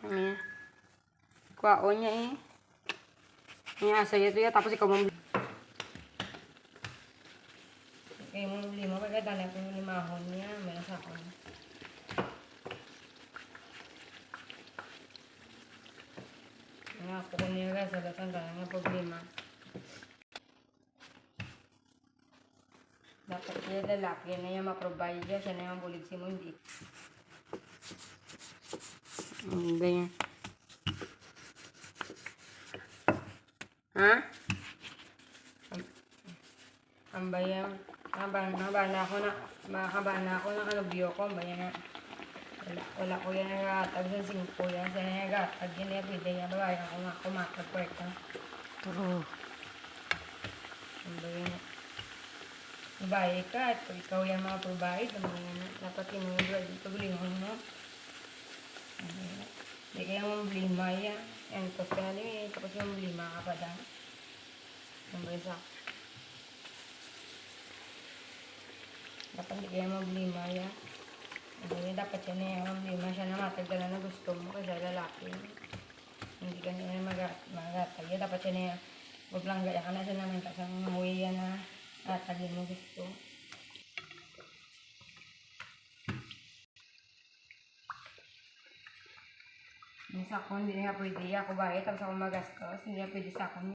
Ayan. Kwaon niya eh. Ayan, asaya ito yan. Tapos ikaw mong kayo mong lima. Kaya dala ko yung limahon niya. May nasa ako. Nga, kukun niya guys. Alasan dala nga problema. Dapat siya lalaki na yung maprovide niya. Siya na yung bulig si mo. Hindi. Ganyan. Ha? Ang bayan. Mabana ako na kanubyo ko. Ang bayan na. Wala ko yan nagatag sa 5 yan. Sa nagatag yan na pwede niya. Babayan ako nga kumakapwerte. Oo. Ang bayan na. Babae ka at pag ikaw yan mga provide. Ang bayan na. Dapat tinulad dito gulingon mo. Hindi kaya mong blima yan. Yan, tapos ka na din. Tapos yung blima ka pa dahil. Ang bayan sa dapat hindi kaya mablima yan. Dapat yan na yung mablima siya na matagdala na gusto mo kasi lalaki. Hindi ka niya magatag. Dapat yan na huwag lang gaya ka na siya naman kasi ang umuwi yan na atagin mo gusto. Yung sakon, hindi niya pwede ako bayad tapos ako magastos. Hindi niya pwede sakon.